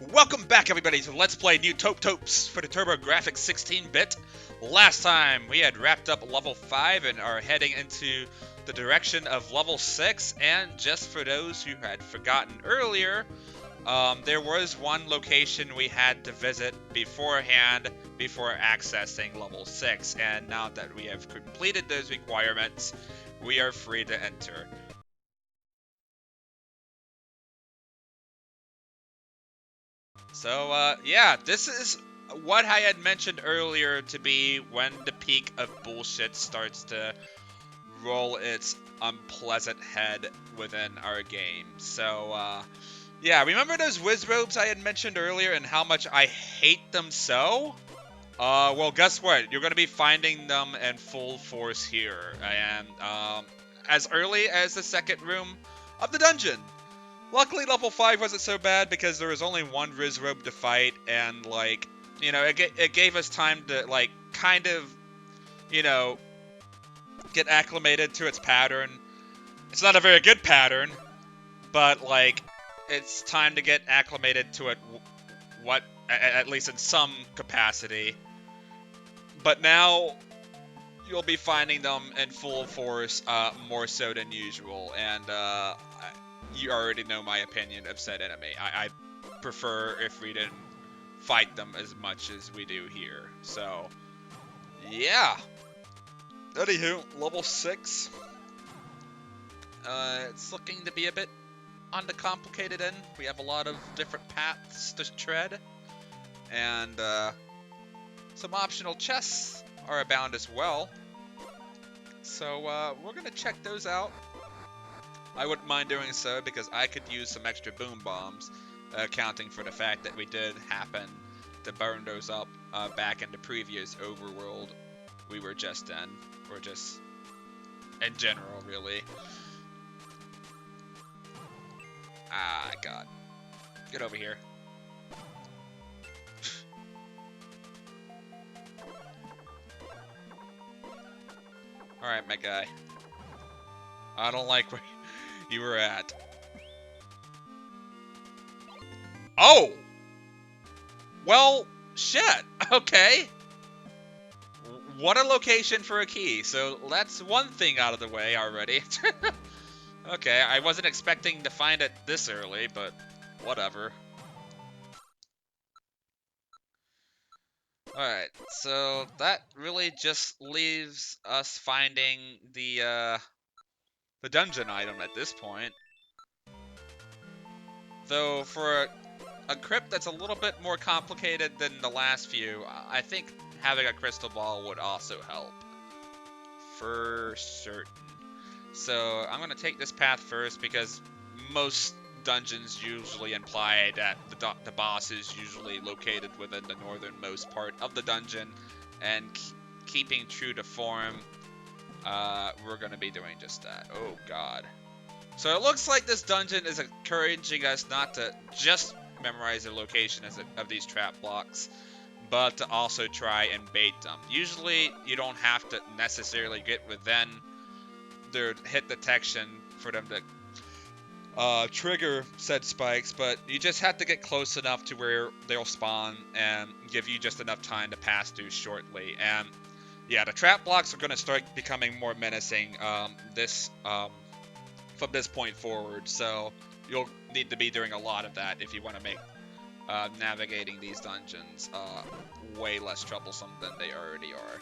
Welcome back, everybody, to Let's Play Neutopia for the TurboGrafx 16-bit. Last time, we had wrapped up level 5 and are heading into the direction of level 6, and just for those who had forgotten earlier, there was one location we had to visit beforehand before accessing level 6, and now that we have completed those requirements, we are free to enter. So, yeah, this is what I had mentioned earlier to be when the peak of bullshit starts to roll its unpleasant head within our game. So, yeah, remember those whiz robes I had mentioned earlier and how much I hate them so? Well, guess what? You're going to be finding them in full force here. And, as early as the second room of the dungeon. Luckily, level 5 wasn't so bad because there was only one Riz Robe to fight, and, like, you know, it gave us time to, like, kind of, you know, get acclimated to its pattern. It's not a very good pattern, but, like, it's time to get acclimated to it, at least in some capacity. But now, you'll be finding them in full force, more so than usual, and, you already know my opinion of said enemy. I prefer if we didn't fight them as much as we do here. So, yeah. Anywho, level 6. It's looking to be a bit on the complicated end. We have a lot of different paths to tread. And, some optional chests are abound as well. So, we're gonna check those out. I wouldn't mind doing so because I could use some extra boom bombs, accounting for the fact that we did happen to burn those up back in the previous overworld we were just in, or just in general, really. Ah, God. Get over here. Alright, my guy. I don't like where you were at. Oh! Well, shit. Okay. What a location for a key. So that's one thing out of the way already. Okay, I wasn't expecting to find it this early, but whatever. Alright, so that really just leaves us finding the dungeon item at this point. Though for a crypt that's a little bit more complicated than the last few, I think having a crystal ball would also help. For certain. So I'm going to take this path first because most dungeons usually imply that the boss is usually located within the northernmost part of the dungeon, and keeping true to form, we're going to be doing just that. Oh god. So it looks like this dungeon is encouraging us not to just memorize the location of these trap blocks, but to also try and bait them. Usually you don't have to necessarily get within their hit detection for them to trigger said spikes, but you just have to get close enough to where they'll spawn and give you just enough time to pass through shortly. And yeah, the trap blocks are going to start becoming more menacing from this point forward, so you'll need to be doing a lot of that if you want to make navigating these dungeons way less troublesome than they already are.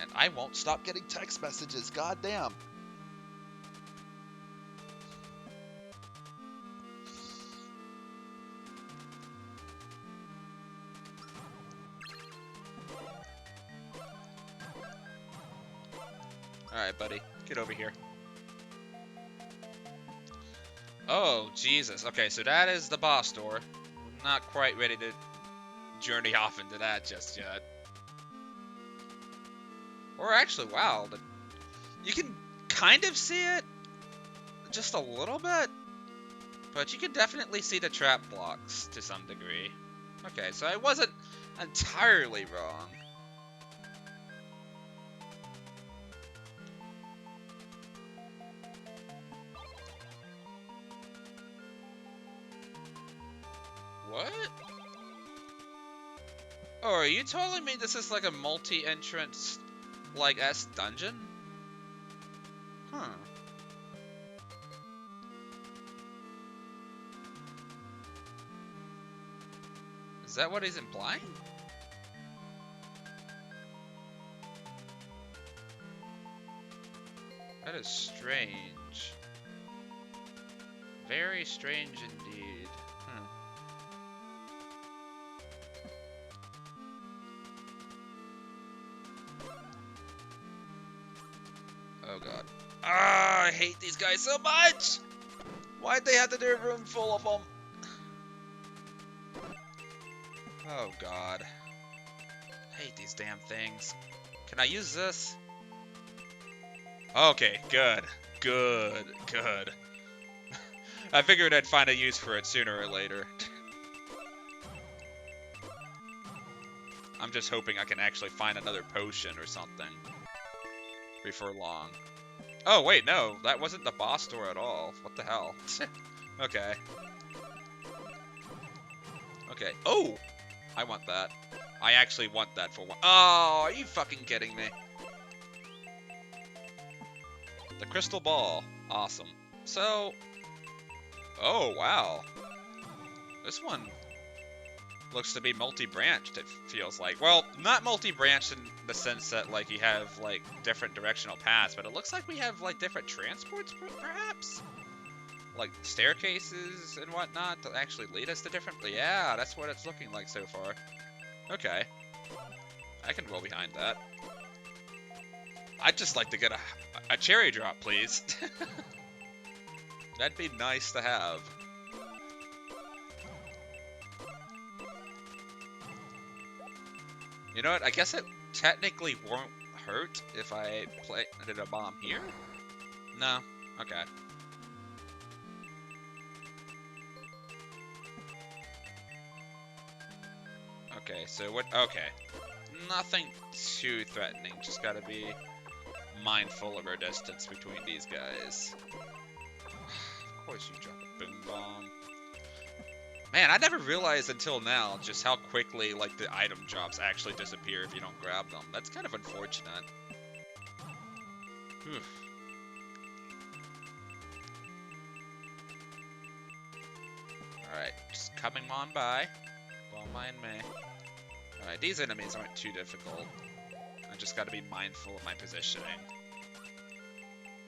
And I won't stop getting text messages, goddamn. Alright, buddy. Get over here. Oh, Jesus. Okay, so that is the boss door. Not quite ready to journey off into that just yet. Or actually, wow. You can kind of see it. Just a little bit. But you can definitely see the trap blocks to some degree. Okay, so I wasn't entirely wrong. What? Oh, are you telling me this is like a multi-entrance, like, S dungeon? Huh. Is that what he's implying? That is strange. Very strange indeed. Hmm. Oh god. Ah, I hate these guys so much! Why'd they have to do a room full of them? Oh god. I hate these damn things. Can I use this? Okay, good. Good. Good. I figured I'd find a use for it sooner or later. I'm just hoping I can actually find another potion or something before long. Oh, wait, no. That wasn't the boss door at all. What the hell? Okay. Okay. Oh! I want that. I actually want that for one. Oh, are you fucking kidding me? The crystal ball. Awesome. So... Oh, wow. This one looks to be multi-branched, it feels like. Well, not multi-branched in the sense that, like, you have, like, different directional paths, but it looks like we have, like, different transports, perhaps? Like, staircases and whatnot to actually lead us to different... Yeah, that's what it's looking like so far. Okay. I can roll behind that. I'd just like to get a cherry drop, please. That'd be nice to have. You know what? I guess it technically won't hurt if I planted a bomb here? No. Okay. Okay, so what? Okay. Nothing too threatening. Just gotta be mindful of our distance between these guys. Of course you drop a boom bomb. Man, I never realized until now just how quickly, like, the item drops actually disappear if you don't grab them. That's kind of unfortunate. Oof. Alright, just coming on by. Don't mind me. Alright, these enemies aren't too difficult. I just gotta be mindful of my positioning.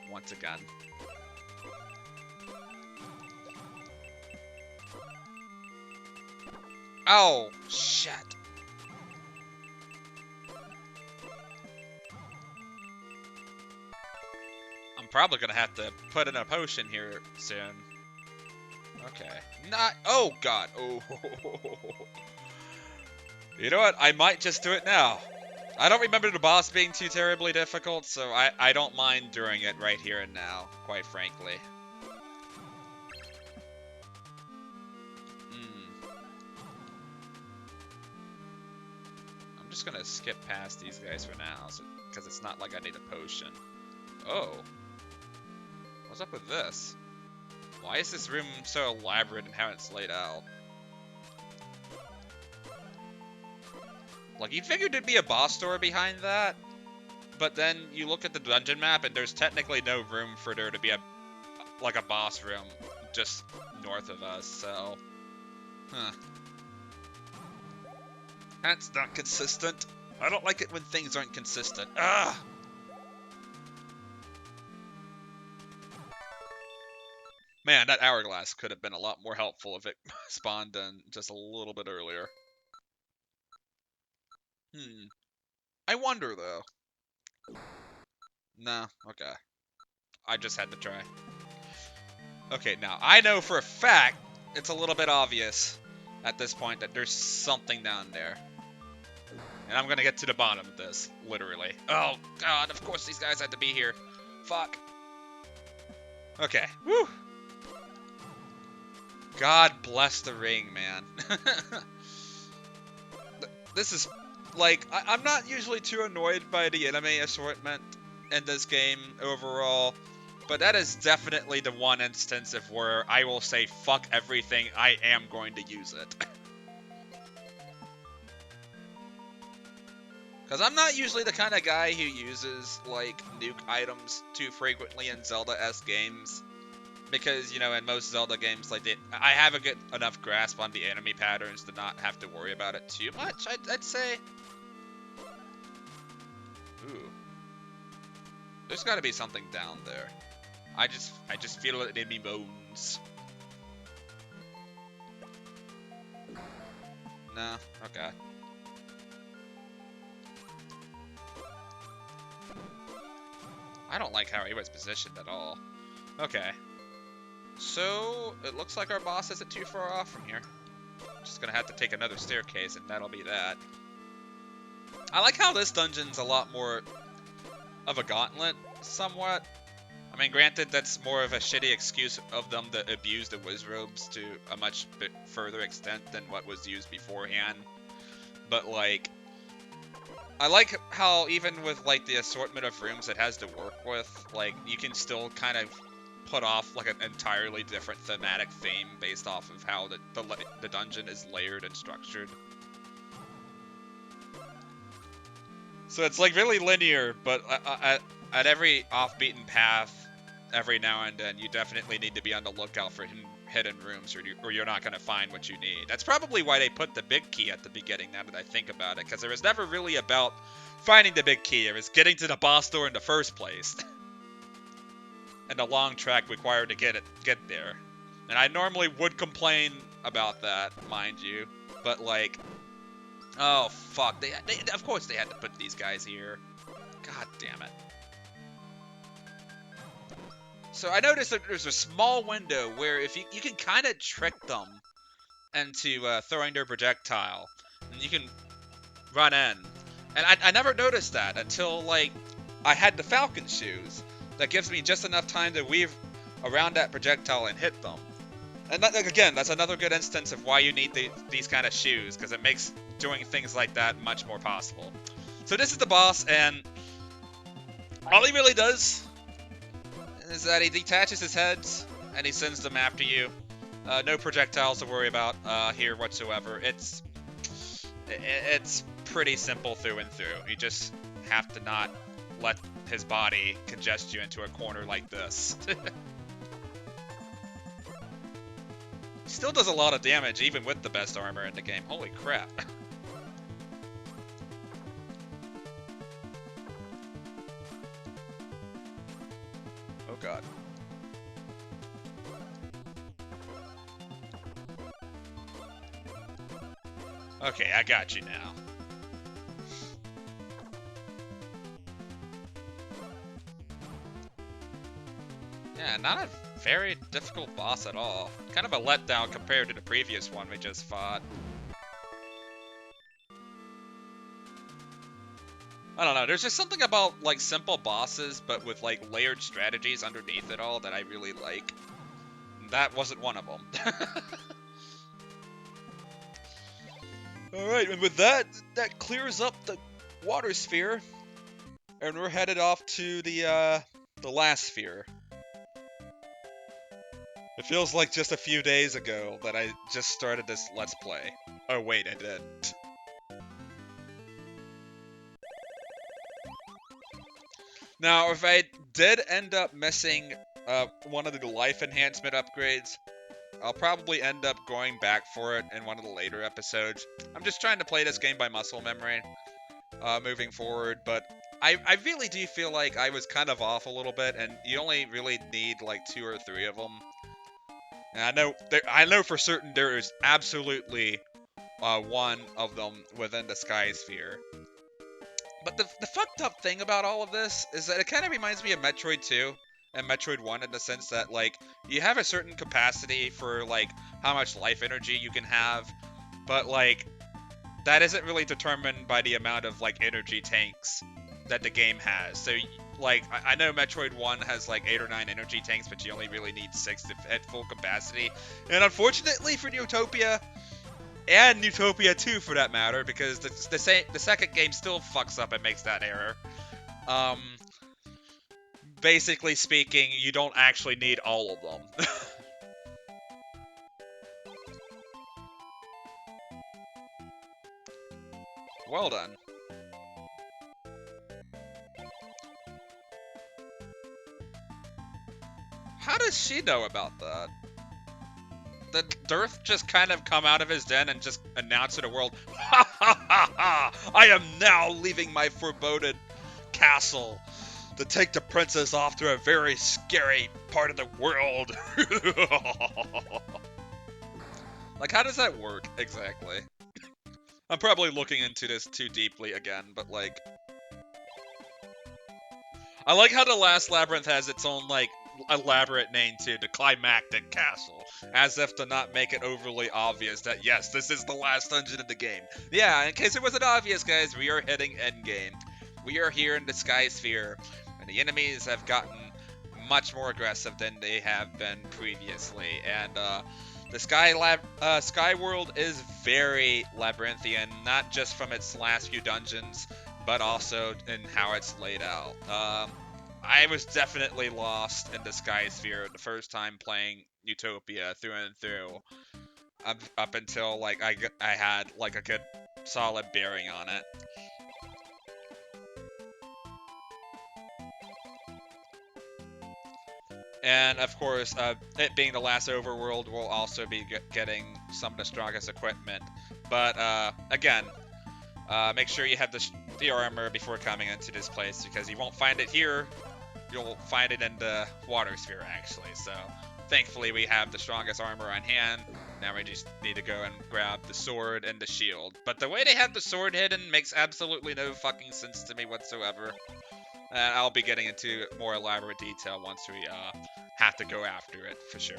Once again. Oh, shit. I'm probably gonna have to put in a potion here soon. Okay. Not. Oh, God. Oh. You know what? I might just do it now. I don't remember the boss being too terribly difficult, so I don't mind doing it right here and now, quite frankly. I'm just gonna skip past these guys for now, because it's not like I need a potion. Oh. What's up with this? Why is this room so elaborate in how it's laid out? Like, you figured there'd be a boss door behind that, but then you look at the dungeon map and there's technically no room for there to be a boss room just north of us, so... Huh. That's not consistent. I don't like it when things aren't consistent. Ugh! Man, that hourglass could have been a lot more helpful if it spawned in just a little bit earlier. I wonder, though. No, okay. I just had to try. Okay, now, I know for a fact it's a little bit obvious at this point that there's something down there. And I'm gonna get to the bottom of this, literally. Oh, God, of course these guys had to be here. Fuck. Okay, woo! God bless the ring, man. This is, like, I'm not usually too annoyed by the enemy assortment in this game overall, but that is definitely the one instance of where I will say, fuck everything, I am going to use it. Because I'm not usually the kind of guy who uses, like, nuke items too frequently in Zelda-esque games. Because, you know, in most Zelda games, like, I have a good enough grasp on the enemy patterns to not have to worry about it too much, I'd say. Ooh. There's gotta be something down there. I just feel it in me bones. No? Okay. I don't like how he was positioned at all. Okay. So, it looks like our boss isn't too far off from here. Just gonna have to take another staircase, and that'll be that. I like how this dungeon's a lot more of a gauntlet, somewhat. I mean, granted, that's more of a shitty excuse of them to abuse the Wizrobes to a much bit further extent than what was used beforehand. But, like, I like how even with, like, the assortment of rooms it has to work with, like, you can still kind of put off, like, an entirely different thematic theme based off of how the dungeon is layered and structured. So it's, like, really linear, but at every off-beaten path, every now and then, you definitely need to be on the lookout for hidden rooms, or you're not going to find what you need. That's probably why they put the big key at the beginning, now that I think about it, because it was never really about finding the big key. It was getting to the boss door in the first place. And the long track required to get there. And I normally would complain about that, mind you, but, like, oh, fuck. Of course they had to put these guys here. God damn it. So I noticed that there's a small window where if you can kind of trick them into throwing their projectile, and you can run in. And I never noticed that until, like, I had the Falcon shoes. That gives me just enough time to weave around that projectile and hit them. And that, again, that's another good instance of why you need these kind of shoes, because it makes doing things like that much more possible. So this is the boss, and all he really does is that he detaches his heads, and he sends them after you. No projectiles to worry about here whatsoever. It's pretty simple through and through. You just have to not let his body congest you into a corner like this. Still does a lot of damage, even with the best armor in the game. Holy crap. Oh god. Okay, I got you now. Yeah, not a very difficult boss at all. Kind of a letdown compared to the previous one we just fought. I don't know, there's just something about, like, simple bosses, but with, like, layered strategies underneath it all that I really like. That wasn't one of them. Alright, and with that, that clears up the water sphere. And we're headed off to the last sphere. It feels like just a few days ago that I just started this Let's Play. Oh wait, I didn't. Now, if I did end up missing one of the life enhancement upgrades, I'll probably end up going back for it in one of the later episodes. I'm just trying to play this game by muscle memory moving forward, but I really do feel like I was kind of off a little bit, and you only really need like 2 or 3 of them. And I know for certain there is absolutely one of them within the Sky Sphere. But the fucked up thing about all of this is that it kind of reminds me of Metroid 2 and Metroid 1 in the sense that, like, you have a certain capacity for, like, how much life energy you can have, but, like, that isn't really determined by the amount of, like, energy tanks that the game has. So, like, I know Metroid 1 has, like, 8 or 9 energy tanks, but you only really need 6 to at full capacity. And unfortunately for Neutopia, and Neutopia 2 for that matter, because the second game still fucks up and makes that error. Basically speaking, you don't actually need all of them. Well done. how does she know about that? Did Dirth just kind of come out of his den and just announce to the world, ha ha ha ha, I am now leaving my foreboded castle to take the princess off to a very scary part of the world. Like, how does that work exactly? I'm probably looking into this too deeply again, but like, I like how the Last Labyrinth has its own, like, elaborate name too, the Climactic Castle, as if to not make it overly obvious that, yes, this is the last dungeon of the game. Yeah, in case it wasn't obvious, guys, we are hitting endgame. We are here in the Sky Sphere, and the enemies have gotten much more aggressive than they have been previously, and, the Sky World is very labyrinthian, not just from its last few dungeons, but also in how it's laid out. I was definitely lost in the Sky Sphere the first time playing Neutopia through and through, up until like I had like a good solid bearing on it. And of course, it being the last overworld, we'll also be getting some of the strongest equipment. But again, make sure you have the armor before coming into this place, because you won't find it here. You'll find it in the water sphere, actually. So thankfully, we have the strongest armor on hand. Now we just need to go and grab the sword and the shield. But the way they have the sword hidden makes absolutely no fucking sense to me whatsoever. And I'll be getting into more elaborate detail once we have to go after it, for sure.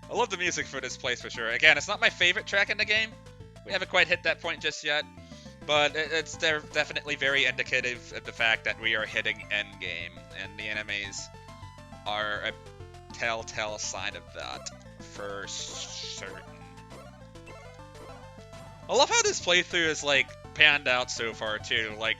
I love the music for this place, for sure. Again, it's not my favorite track in the game. We haven't quite hit that point just yet. But it's definitely very indicative of the fact that we are hitting endgame. And the enemies are a telltale sign of that, for certain. I love how this playthrough is, like, panned out so far, too. Like,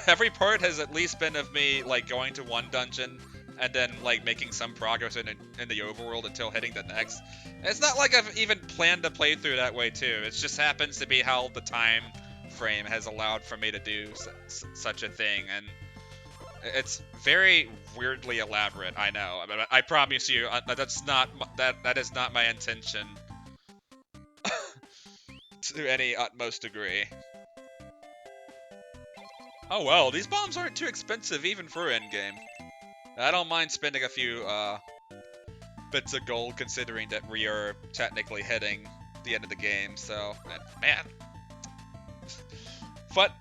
every part has at least been of me, like, going to one dungeon and then, like, making some progress in the overworld until hitting the next. It's not like I've even planned a playthrough that way, too. It just happens to be how the time frame has allowed for me to do such a thing, and it's very weirdly elaborate, I know. But I promise you, that is not my intention. To any utmost degree. Oh well, these bombs aren't too expensive even for endgame. I don't mind spending a few bits of gold considering that we are technically hitting the end of the game, so, man. But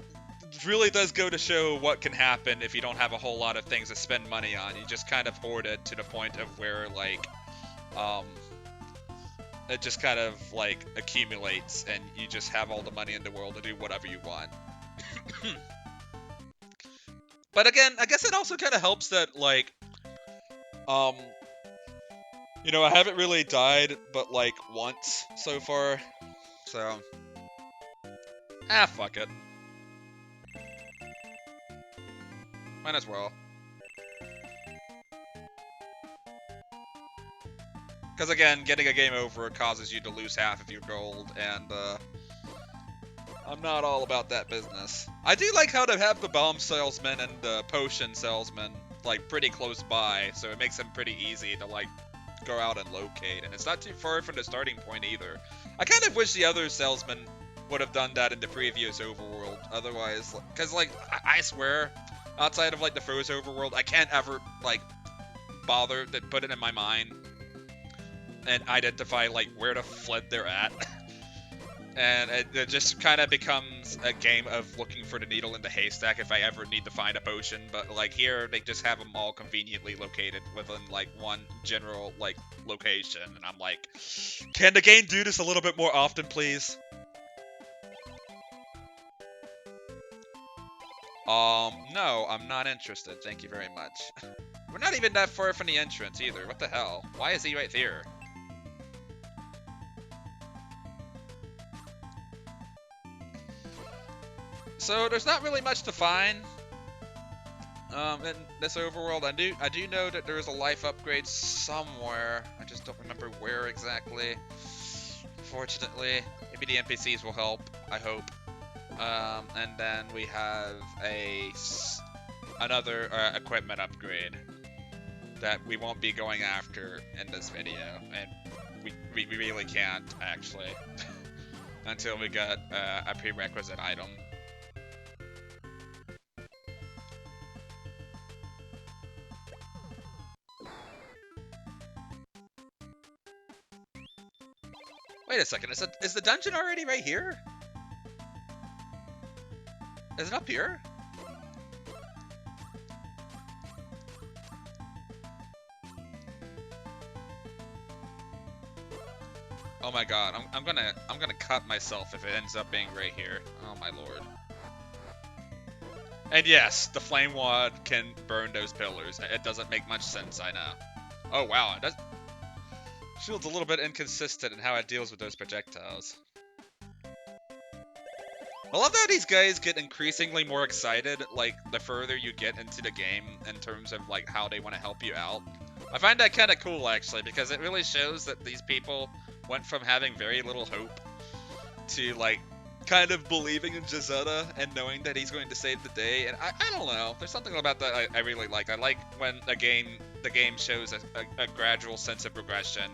it really does go to show what can happen if you don't have a whole lot of things to spend money on. You just kind of hoard it to the point of where, like, it just kind of, like, accumulates, and you just have all the money in the world to do whatever you want. But again, I guess it also kind of helps that, like, you know, I haven't really died but, like, once so far, so, fuck it. Might as well. Because again, getting a game over causes you to lose half of your gold, and I'm not all about that business. I do like how they have the bomb salesman and the potion salesman, like, pretty close by, so it makes them pretty easy to, like, go out and locate, and it's not too far from the starting point either. I kind of wish the other salesman would have done that in the previous overworld, otherwise, because, like, I swear, outside of, like, the Froze overworld, I can't ever, like, bother to put it in my mind and identify, like, where the flip they're at. And it just kind of becomes a game of looking for the needle in the haystack if I ever need to find a potion. But, like, here, they just have them all conveniently located within, like, one general, like, location. And I'm like, can the game do this a little bit more often, please? No, I'm not interested. Thank you very much. We're not even that far from the entrance, either. What the hell? Why is he right there? So there's not really much to find in this overworld. I do know that there's a life upgrade somewhere. I just don't remember where exactly. Fortunately, maybe the NPCs will help. I hope. And then we have another equipment upgrade that we won't be going after in this video, and we really can't, actually, until we get a prerequisite item. Wait a second, is the dungeon already right here? Is it up here? Oh my god, I'm gonna cut myself if it ends up being right here. Oh my lord. And yes, the flame wad can burn those pillars. It doesn't make much sense, I know. Oh wow, it does. Shield's a little bit inconsistent in how it deals with those projectiles. I love that these guys get increasingly more excited, like, the further you get into the game in terms of, like, how they want to help you out. I find that kind of cool, actually, because it really shows that these people went from having very little hope to, like, kind of believing in Jazetta and knowing that he's going to save the day. And I don't know, there's something about that I really like. I like when the game shows a gradual sense of progression,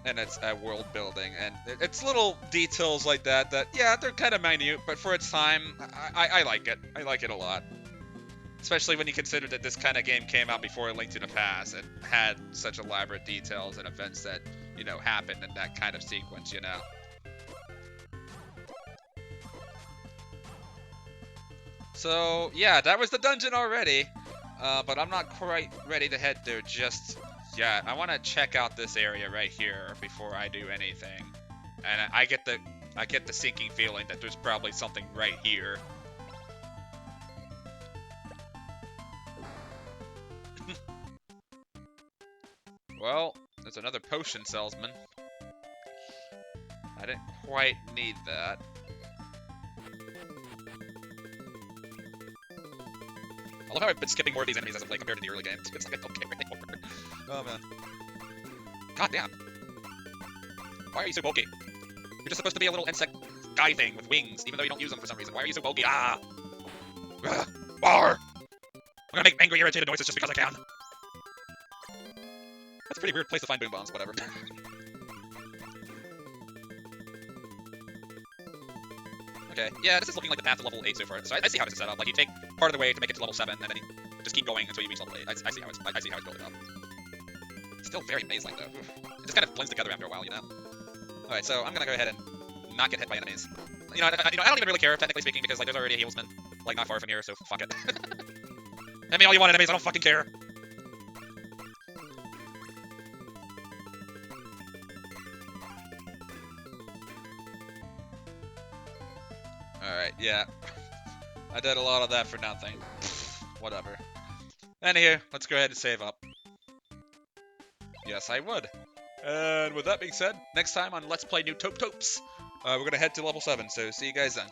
and it's world building, and it's little details like that yeah, they're kind of minute, but for its time, I like it. I like it a lot. Especially when you consider that this kind of game came out before A Link to the Past and had such elaborate details and events that, you know, happened in that kind of sequence, you know. So, yeah, that was the dungeon already, but I'm not quite ready to head there just yet. I want to check out this area right here before I do anything. And I get the sinking feeling that there's probably something right here. Well, there's another potion salesman. I didn't quite need that. I love how I've been skipping more of these enemies as of late compared to the early games. It's like I don't care anymore. Oh man. God damn. Why are you so bulky? You're just supposed to be a little insect guy thing with wings, even though you don't use them for some reason. Why are you so bulky? Ah! Ugh. Bar! I'm gonna make angry, irritated noises just because I can. That's a pretty weird place to find boom bombs, whatever. Okay, yeah, this is looking like the path to level 8 so far. So I see how this is set up. Like, you take part of the way to make it to level 7, and then you just keep going until you reach level 8. I see how it's building up. It's still very maze-like, though. It just kind of blends together after a while, you know? Alright, so I'm gonna go ahead and not get hit by enemies. You know, I don't even really care, technically speaking, because, like, there's already a healsman, like, not far from here, so fuck it. Hit me all you want, enemies, I don't fucking care! Alright, yeah. I did a lot of that for nothing. Whatever. Anywho, let's go ahead and save up. Yes, I would. And with that being said, next time on Let's Play Neutopia, we're gonna head to level 7, so see you guys then.